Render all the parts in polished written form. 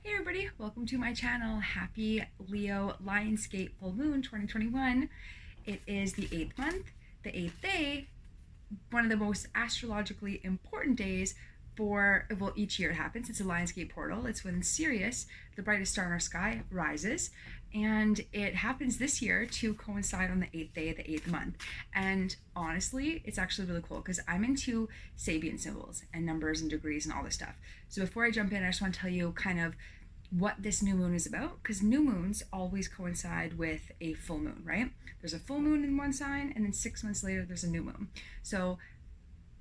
Hey everybody, welcome to my channel. Happy Leo Lionsgate Full Moon 2021. It is the 8th month, the 8th day, one of the most astrologically important days for, well, each year it happens. It's a Lionsgate portal. It's when Sirius, the brightest star in our sky, rises. And it happens this year to coincide on the 8th day of the 8th month. And honestly, it's actually really cool because I'm into Sabian symbols and numbers and degrees and all this stuff. So before I jump in, I just want to tell you kind of what this new moon is about, because new moons always coincide with a full moon, right? There's a full moon in one sign, and then 6 months later there's a new moon. So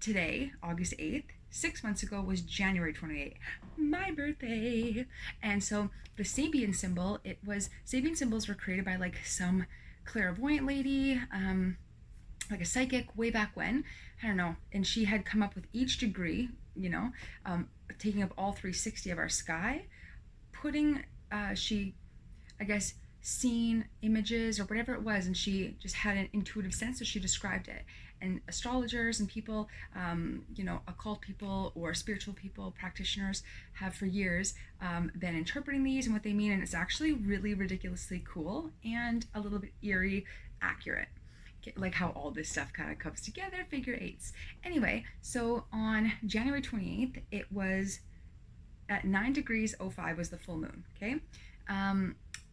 today, August 8th, 6 months ago was January 28th, my birthday. And so the Sabian symbol, Sabian symbols were created by like some clairvoyant lady, like a psychic way back when, I don't know, and she had come up with each degree, taking up all 360 of our sky, putting, she, I guess, seen images or whatever it was, and she just had an intuitive sense, so she described it. And astrologers and people, occult people or spiritual people, practitioners, have for years been interpreting these and what they mean, and it's actually really ridiculously cool and a little bit eerie accurate, like how all this stuff kind of comes together, figure eights. Anyway, so on January 28th, it was at 9 degrees 05 was the full moon, okay,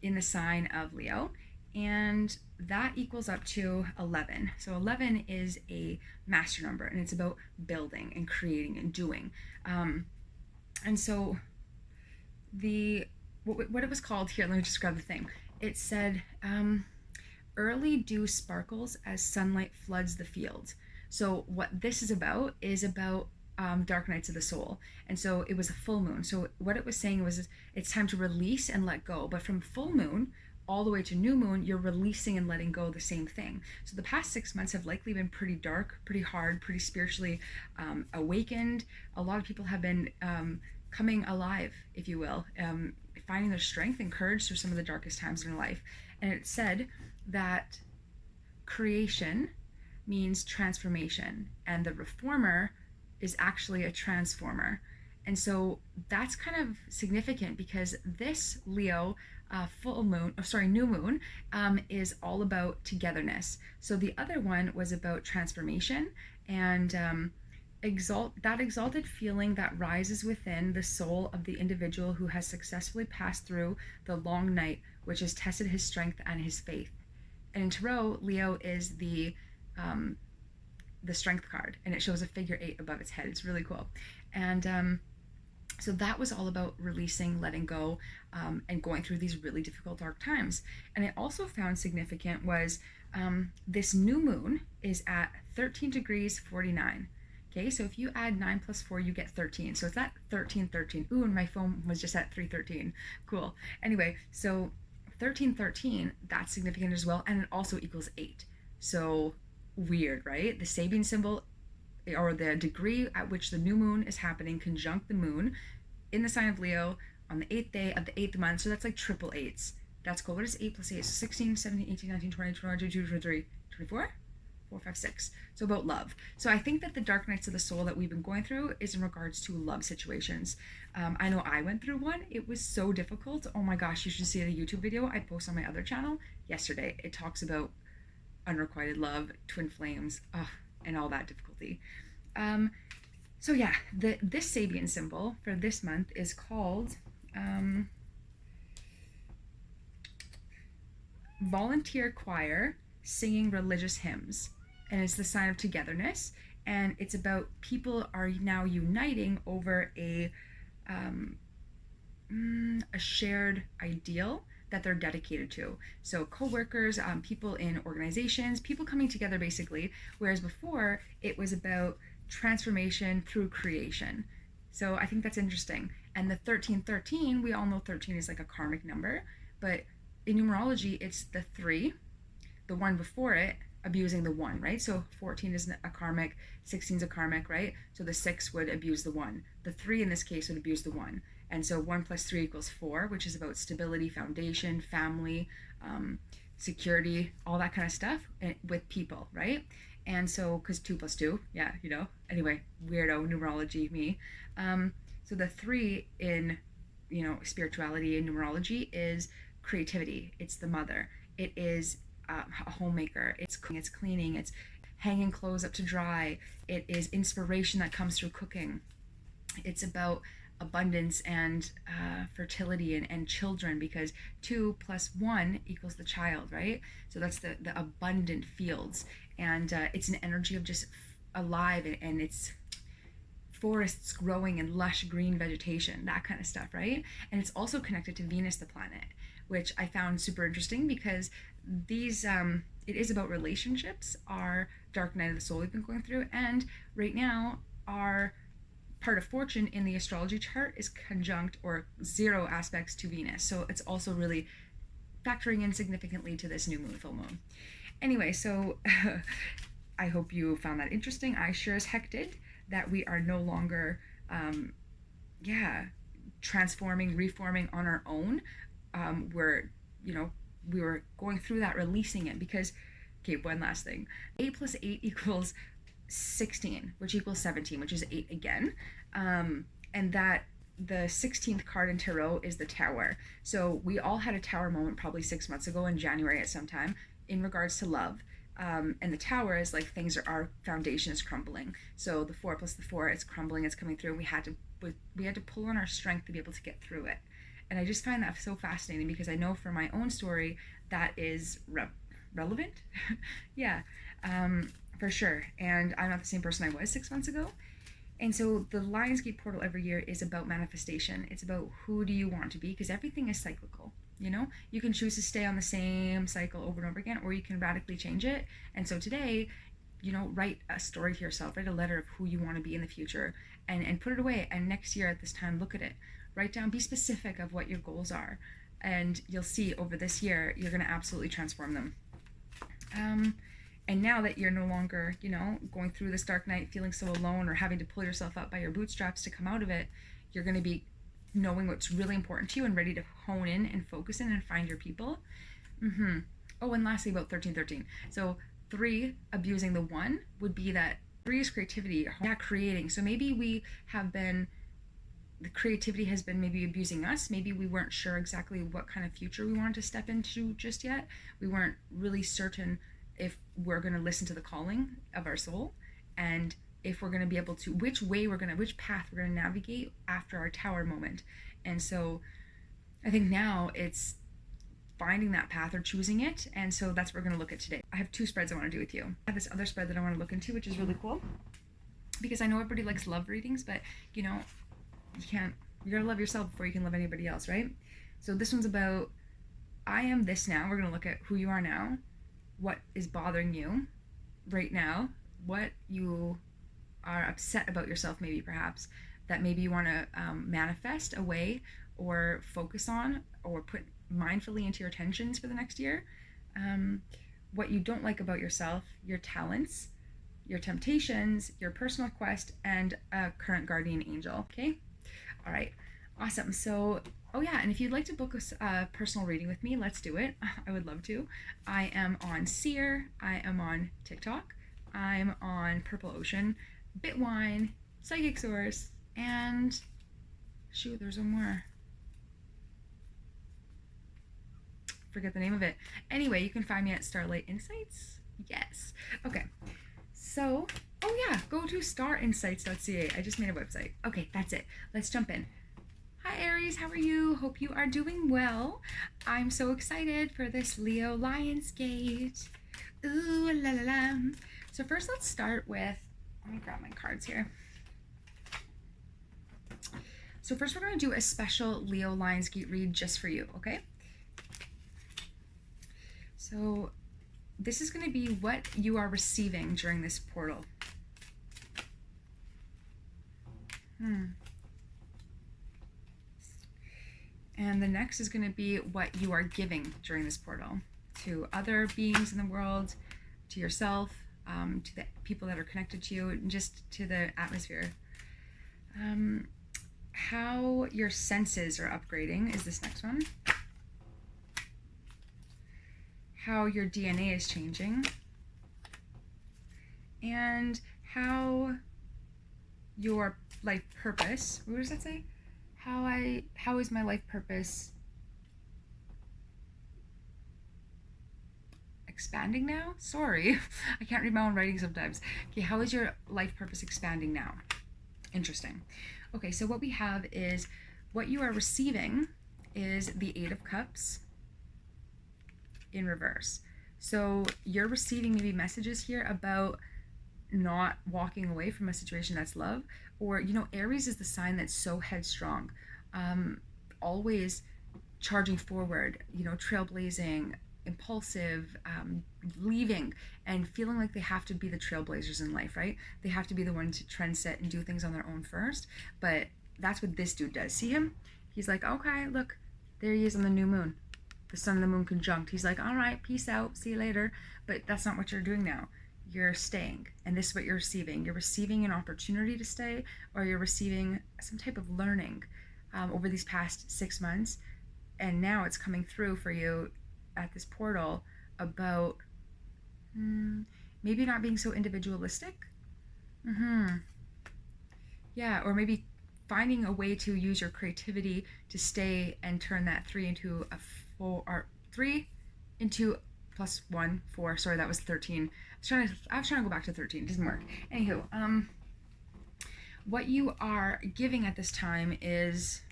in the sign of Leo, and that equals up to 11. So 11 is a master number, and it's about building and creating and doing. And so what it was called here, let me just grab the thing. It said, early dew sparkles as sunlight floods the fields. So what this is about dark nights of the soul. And so it was a full moon. So what it was saying was it's time to release and let go. But from full moon all the way to new moon, you're releasing and letting go the same thing. So the past 6 months have likely been pretty dark, pretty hard, pretty spiritually awakened. A lot of people have been coming alive, if you will, finding their strength and courage through some of the darkest times in their life. And it said that creation means transformation, and the reformer is actually a transformer. And so that's kind of significant because this Leo new moon, is all about togetherness. So the other one was about transformation and that exalted feeling that rises within the soul of the individual who has successfully passed through the long night, which has tested his strength and his faith. And in Tarot, Leo is the strength card, and it shows a figure 8 above its head. It's really cool. And so that was all about releasing, letting go, and going through these really difficult dark times. And I also found significant was this new moon is at 13 degrees 49. Okay, so if you add 9 plus 4, you get 13. So it's at 1313. Ooh, and my phone was just at 313. Cool. Anyway, so 1313, that's significant as well, and it also equals 8. So weird, right? The Sabian symbol, or the degree at which the new moon is happening, conjunct the moon in the sign of Leo on the 8th day of the 8th month. So that's like triple eights. That's cool. What is 8 plus 8? So 16, 17, 18, 19, 20, 21, 22, 23, 24? 4, 5, 6. So about love. So I think that the dark nights of the soul that we've been going through is in regards to love situations. I know I went through one. It was so difficult. Oh my gosh, you should see the YouTube video I post on my other channel yesterday. It talks about unrequited love, twin flames, and all that difficulty. So yeah, this Sabian symbol for this month is called volunteer choir singing religious hymns, and it's the sign of togetherness, and it's about people are now uniting over a shared ideal that they're dedicated to. So co-workers, people in organizations, people coming together basically, whereas before it was about transformation through creation. So I think that's interesting. And the 1313, we all know 13 is like a karmic number, but in numerology it's the 3, the 1 before it abusing the 1, right? So 14 is a karmic, 16 is a karmic, right? So the 6 would abuse the 1. The 3 in this case would abuse the 1. And so 1 plus 3 equals 4, which is about stability, foundation, family, security, all that kind of stuff with people, right? And so, because 2 plus 2, yeah, anyway, weirdo numerology me. So the 3 in spirituality and numerology is creativity. It's the mother. It is a homemaker. It's cooking, it's cleaning, it's hanging clothes up to dry. It is inspiration that comes through cooking. It's about abundance and fertility and children, because 2 + 1 = the child, right? So that's the abundant fields, and it's an energy of just alive, and it's forests growing and lush green vegetation, that kind of stuff, right? And it's also connected to Venus, the planet, which I found super interesting because these it is about relationships, our dark night of the soul we've been going through, and right now our part of fortune in the astrology chart is conjunct or 0 aspects to Venus. So it's also really factoring in significantly to this new moon, full moon. Anyway, so I hope you found that interesting. I sure as heck did. That we are no longer transforming, reforming on our own. We were going through that, releasing it, because, okay, one last thing. 8 + 8 = 16, which equals 17, which is 8 again. And that the 16th card in tarot is the Tower. So we all had a Tower moment probably 6 months ago in January at some time in regards to love. And the Tower is like our foundation is crumbling. So the 4 + the 4, it's crumbling, it's coming through. We had to pull on our strength to be able to get through it. And I just find that so fascinating, because I know for my own story that is relevant. Yeah, for sure. And I'm not the same person I was 6 months ago. And so the Lionsgate portal every year is about manifestation. It's about who do you want to be, because everything is cyclical. You can choose to stay on the same cycle over and over again, or you can radically change it. And so today, write a story to yourself, write a letter of who you want to be in the future, and put it away. And next year at this time, look at it, write down, be specific of what your goals are. And you'll see over this year, you're going to absolutely transform them. And now that you're no longer, going through this dark night, feeling so alone, or having to pull yourself up by your bootstraps to come out of it, you're going to be knowing what's really important to you and ready to hone in and focus in and find your people. Oh, and lastly about 1313. So 3 abusing the 1 would be that 3 is creativity, creating. So maybe the creativity has been maybe abusing us. Maybe we weren't sure exactly what kind of future we wanted to step into just yet. We weren't really certain if we're going to listen to the calling of our soul, and if we're going to be able to, which path we're going to navigate after our Tower moment. And so I think now it's finding that path or choosing it. And so that's what we're going to look at today. I have 2 spreads I want to do with you. I have this other spread that I want to look into, which is really cool, because I know everybody likes love readings, but you gotta love yourself before you can love anybody else, right? So this one's about, I am this now. We're going to look at who you are now, what is bothering you right now, what you are upset about yourself, maybe perhaps, that maybe you want to manifest away or focus on or put mindfully into your attentions for the next year. What you don't like about yourself, your talents, your temptations, your personal quest, and a current guardian angel. Okay? All right. Awesome. So, oh yeah, and if you'd like to book a personal reading with me, let's do it. I would love to. I am on Seer. I am on TikTok. I'm on Purple Ocean, Bitwine, Psychic Source, and shoot, there's one more. Forget the name of it. Anyway, you can find me at Starlight Insights. Yes. Okay. So, oh yeah, go to starinsights.ca. I just made a website. Okay, that's it. Let's jump in. Hi Aries, how are you? Hope you are doing well. I'm so excited for this Leo Lionsgate. Ooh la la la. So first let's start with, let me grab my cards here. So first we're going to do a special Leo Lionsgate read just for you, okay? So this is going to be what you are receiving during this portal. And the next is going to be what you are giving during this portal to other beings in the world, to yourself, to the people that are connected to you, and just to the atmosphere. How your senses are upgrading is this next one. How your DNA is changing. And how your life purpose, what does that say? how is my life purpose expanding now? Sorry, I can't read my own writing sometimes. Okay, how is your life purpose expanding now? Interesting. Okay, so what we have is what you are receiving is the Eight of Cups in reverse. So you're receiving maybe messages here about not walking away from a situation that's love, or Aries is the sign that's so headstrong, always charging forward, trailblazing, impulsive, leaving and feeling like they have to be the trailblazers in life, right? They have to be the one to trend set and do things on their own first. But that's what this dude does. See him? He's like, okay, look, there he is on the new moon, the sun and the moon conjunct. He's like, all right, peace out, see you later. But that's not what you're doing now. You're staying, and this is what you're receiving. You're receiving an opportunity to stay, or you're receiving some type of learning over these past 6 months, and now it's coming through for you at this portal about maybe not being so individualistic. Yeah, or maybe finding a way to use your creativity to stay and turn that 3 into a 4, or 3 into plus 1, 4. Sorry, that was 13. I was trying to go back to 13. It doesn't work. Anywho, what you are giving at this time is,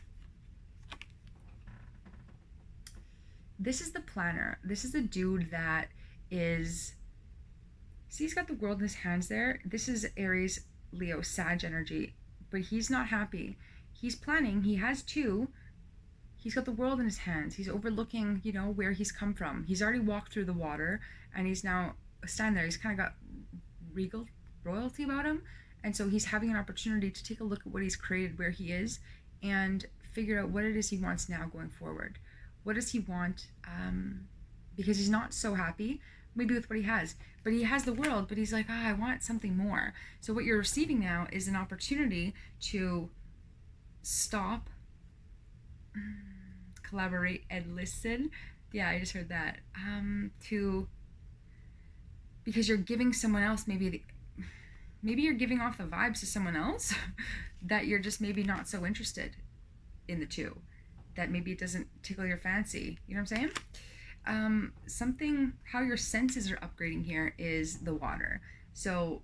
this is the planner. This is the dude that is, see, he's got the world in his hands there. This is Aries, Leo, Sag energy, but he's not happy. He's planning. He has 2. He's got the world in his hands. He's overlooking, where he's come from. He's already walked through the water, and he's now standing there. He's kind of got regal royalty about him. And so he's having an opportunity to take a look at what he's created, where he is, and figure out what it is he wants now going forward. What does he want? Because he's not so happy, maybe with what he has. But he has the world, but he's like, I want something more. So what you're receiving now is an opportunity to stop, collaborate, and listen. Yeah, I just heard that. Because you're giving someone else maybe you're giving off the vibes to someone else that you're just maybe not so interested in the 2. That maybe it doesn't tickle your fancy. You know what I'm saying? How your senses are upgrading here is the water. So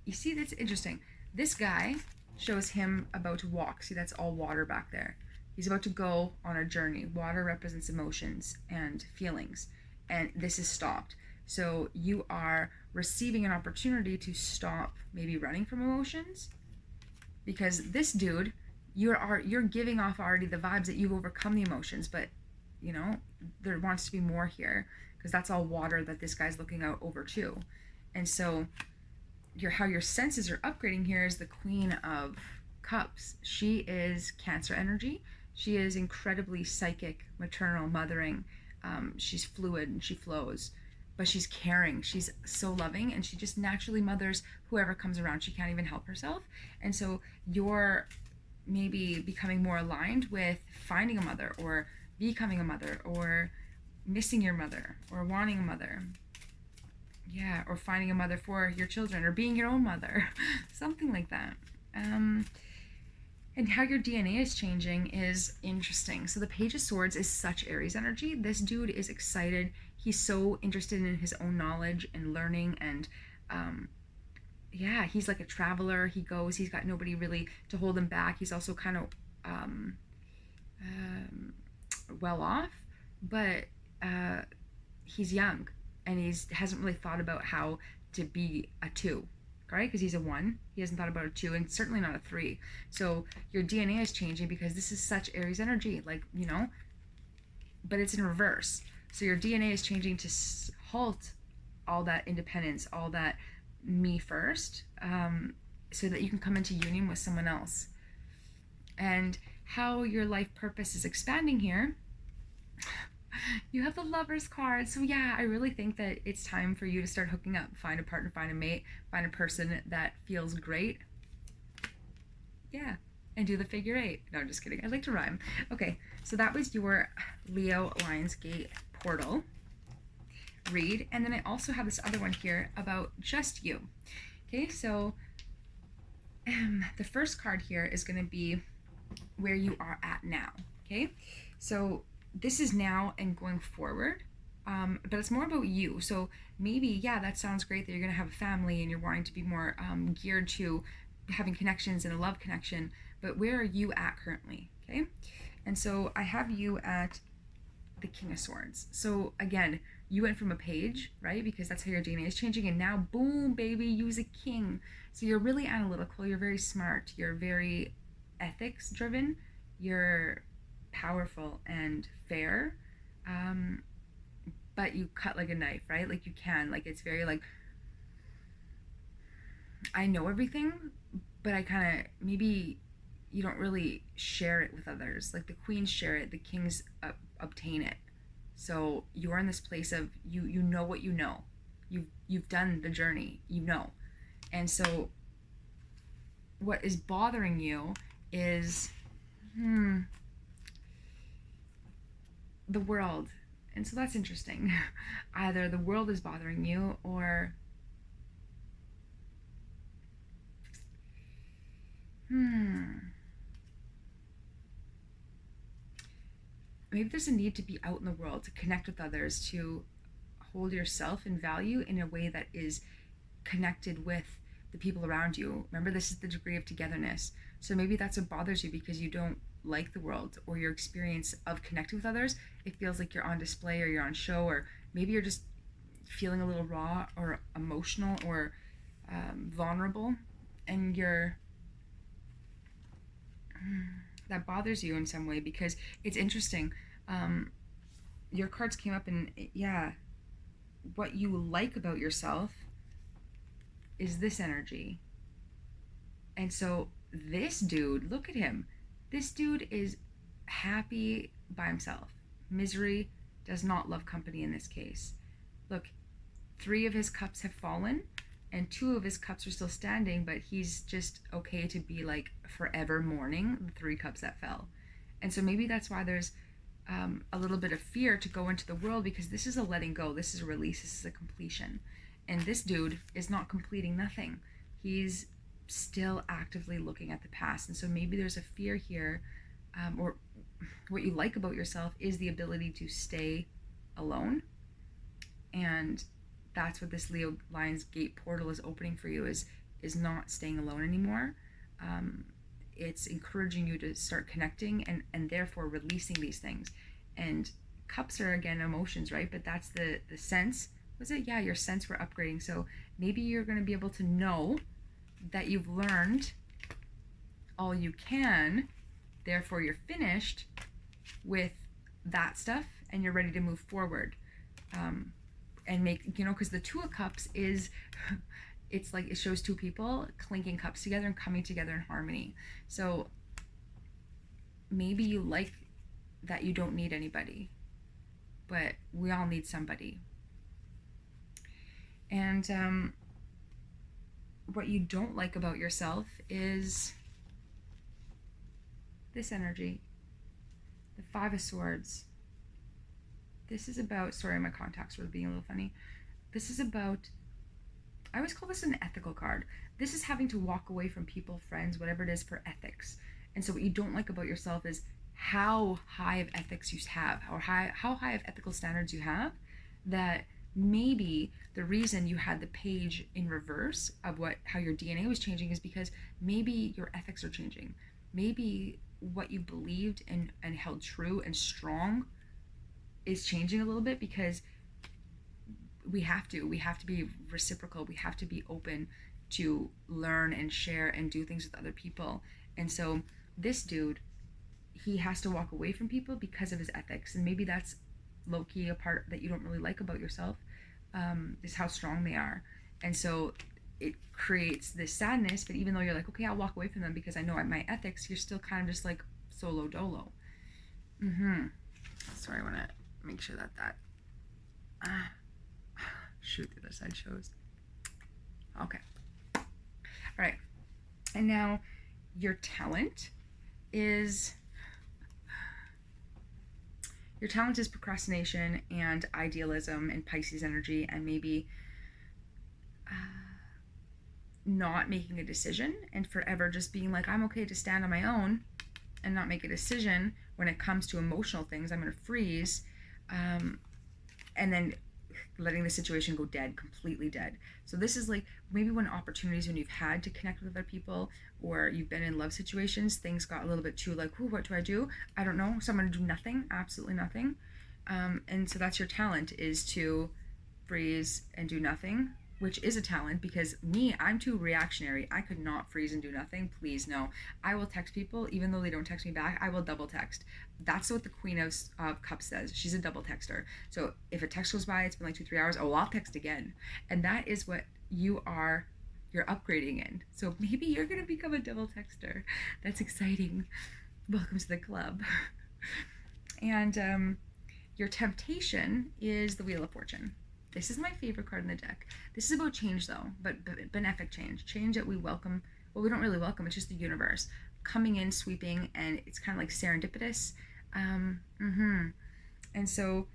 you see, that's interesting. This guy shows him about to walk. See, that's all water back there. He's about to go on a journey. Water represents emotions and feelings, and this is stopped. So you are receiving an opportunity to stop maybe running from emotions, because this dude, you're giving off already the vibes that you've overcome the emotions, but there wants to be more here, because that's all water that this guy's looking out over too. And so how your senses are upgrading here is the Queen of Cups. She is Cancer energy. She is incredibly psychic, maternal, mothering. She's fluid and she flows, but she's caring. She's so loving, and she just naturally mothers whoever comes around. She can't even help herself. And so you're maybe becoming more aligned with finding a mother, or becoming a mother, or missing your mother, or wanting a mother. Yeah, or finding a mother for your children, or being your own mother. Something like that. And how your DNA is changing is interesting. So the Page of Swords is such Aries energy. This dude is excited. He's so interested in his own knowledge and learning, and yeah, he's like a traveler. He goes, he's got nobody really to hold him back. He's also kind of well off, but he's young, and he hasn't really thought about how to be a 2, right? Because he's a 1. He hasn't thought about a 2, and certainly not a 3. So your DNA is changing, because this is such Aries energy, like, but it's in reverse. So your DNA is changing to halt all that independence, all that me first, so that you can come into union with someone else. And how your life purpose is expanding here, you have the Lovers card. So yeah, I really think that it's time for you to start hooking up, find a partner, find a mate, find a person that feels great. Yeah, and do the figure 8. No, I'm just kidding. I like to rhyme. Okay, so that was your Leo Lionsgate portal read. And then I also have this other one here about just you. Okay, so the first card here is going to be where you are at now, okay? So this is now and going forward, but it's more about you. So maybe, yeah, that sounds great that you're going to have a family and you're wanting to be more geared to having connections and a love connection, but where are you at currently, okay? And so I have you at the King of Swords. So again, you went from a page, right? Because that's how your DNA is changing, and now boom, baby, use a king. So you're really analytical, you're very smart, you're very ethics driven, you're powerful and fair. Um, but you cut like a knife, right? Like you can, like it's very like I know everything, but I kind of maybe you don't really share it with others. Like the queens share it, the kings obtain it. So you're in this place of you know what you know. You've done the journey, you know. And so what is bothering you is the world. And so that's interesting. Either the world is bothering you or maybe there's a need to be out in the world, to connect with others, to hold yourself in value in a way that is connected with the people around you. Remember, this is the degree of togetherness. So maybe that's what bothers you because you don't like the world or your experience of connecting with others. It feels like you're on display or you're on show, or maybe you're just feeling a little raw or emotional or vulnerable, and that bothers you in some way because it's interesting. Your cards came up, and yeah, what you like about yourself is this energy. And so this dude, look at him. This dude is happy by himself. Misery does not love company in this case. Look, 3 of his cups have fallen and 2 of his cups are still standing, but he's just okay to be like forever mourning the 3 cups that fell. And so maybe that's why there's a little bit of fear to go into the world, because this is a letting go, this is a release, this is a completion. And this dude is not completing nothing. He's still actively looking at the past. And so maybe there's a fear here, or what you like about yourself is the ability to stay alone. And that's what this Leo Lion's Gate portal is opening for you, is not staying alone anymore. It's encouraging you to start connecting and therefore releasing these things. And cups are, again, emotions, right? But that's the sense. Was it? Yeah, your sense we're upgrading. So maybe you're going to be able to know that you've learned all you can, therefore you're finished with that stuff and you're ready to move forward. And make, because the 2 of Cups is, it's like it shows 2 people clinking cups together and coming together in harmony. So maybe you like that you don't need anybody, but we all need somebody. And what you don't like about yourself is this energy, the 5 of Swords. This is about, sorry, my contacts were being a little funny. This is about, I always call this an ethical card. This is having to walk away from people, friends, whatever it is, for ethics. And so what you don't like about yourself is how high of ethics you have, or how high of ethical standards you have, that maybe the reason you had the page in reverse of how your DNA was changing is because maybe your ethics are changing. Maybe what you believed and held true and strong is changing a little bit, because we have to be reciprocal, we have to be open to learn and share and do things with other people. And so this dude, he has to walk away from people because of his ethics, and maybe that's low-key a part that you don't really like about yourself, is how strong they are. And so it creates this sadness, but even though you're like, okay, I'll walk away from them because I know my ethics, you're still kind of just like solo dolo. Sorry, I want to make sure that shoot, the other side shows. Okay. All right. And now your talent is procrastination and idealism and Pisces energy, and maybe not making a decision and forever just being like, I'm okay to stand on my own, and not make a decision when it comes to emotional things. I'm going to freeze, and then letting the situation go dead, completely dead. So this is like maybe when opportunities, when you've had to connect with other people, or you've been in love situations, things got a little bit too like, what do I do? I don't know. So I'm going to do nothing, absolutely nothing. And so that's your talent, is to freeze and do nothing, which is a talent, because me, I'm too reactionary. I could not freeze and do nothing. Please, no. I will text people, even though they don't text me back. I will double text. That's what the Queen of Cups says. She's a double texter. So if a text goes by, it's been like 2-3 hours, oh, I'll text again. And that is what you're upgrading in. So maybe you're going to become a double texter. That's exciting. Welcome to the club. And your temptation is the Wheel of Fortune. This is my favorite card in the deck. This is about change, though, but benefic change. Change that we welcome. Well, we don't really welcome. It's just the universe coming in, sweeping, and it's kind of like serendipitous. And so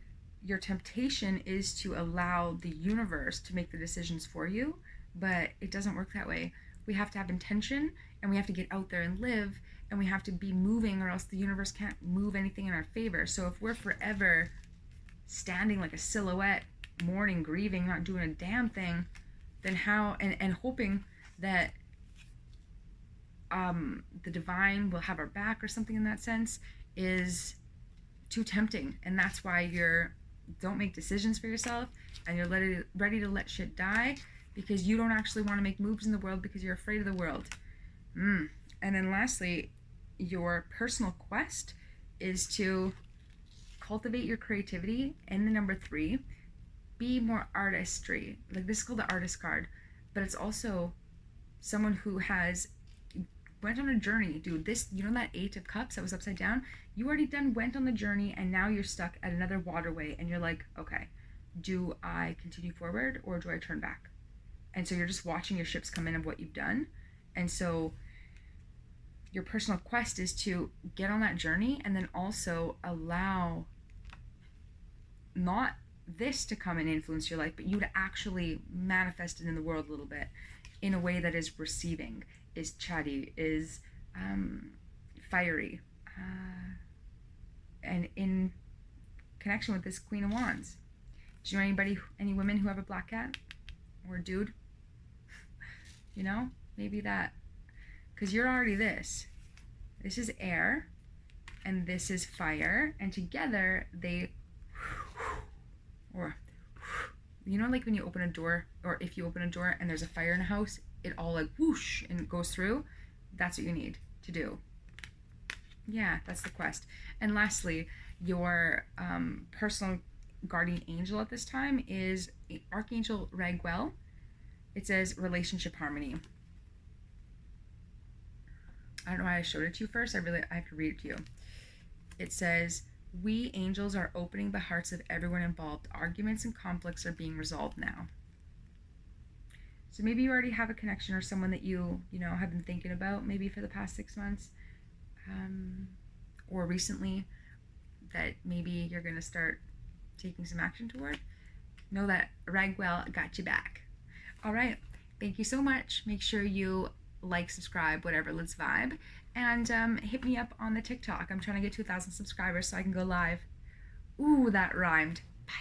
your temptation is to allow the universe to make the decisions for you, but it doesn't work that way. We have to have intention, and we have to get out there and live, and we have to be moving, or else the universe can't move anything in our favor. So if we're forever standing like a silhouette, mourning, grieving, not doing a damn thing, then how, and hoping that the divine will have our back or something in that sense, is too tempting. And that's why don't make decisions for yourself, and you're ready to let shit die, because you don't actually want to make moves in the world because you're afraid of the world. And then lastly, your personal quest is to cultivate your creativity. And the number 3, be more artistry. Like, this is called the artist card, but it's also someone who has went on a journey. Dude, this, you know, that 8 of Cups that was upside down, you already went on the journey, and now you're stuck at another waterway, and you're like, okay, do I continue forward or do I turn back? And so you're just watching your ships come in of what you've done. And so your personal quest is to get on that journey, and then also allow not this to come and influence your life, but you to actually manifest it in the world a little bit, in a way that is receiving, is chatty, is fiery, and in connection with this Queen of Wands. Do you know any women who have a black cat or a dude? You know, maybe that, because you're already this. This is air, and this is fire, and together they, or, you know, like when you open a door, or if you open a door and there's a fire in a house, it all like whoosh and it goes through. That's what you need to do. Yeah, that's the quest. And lastly, your personal guardian angel at this time is Archangel Raguel. It says relationship harmony. I don't know why I showed it to you first. I have to read it to you. It says, we angels are opening the hearts of everyone involved. Arguments and conflicts are being resolved now. So maybe you already have a connection, or someone that you have been thinking about, maybe for the past 6 months, or recently, that maybe you're going to start taking some action toward. Know that Raguel got you back. All right. Thank you so much. Make sure you like, subscribe, whatever, let's vibe. And hit me up on the TikTok. I'm trying to get to 1,000 subscribers so I can go live. Ooh, that rhymed. Bye.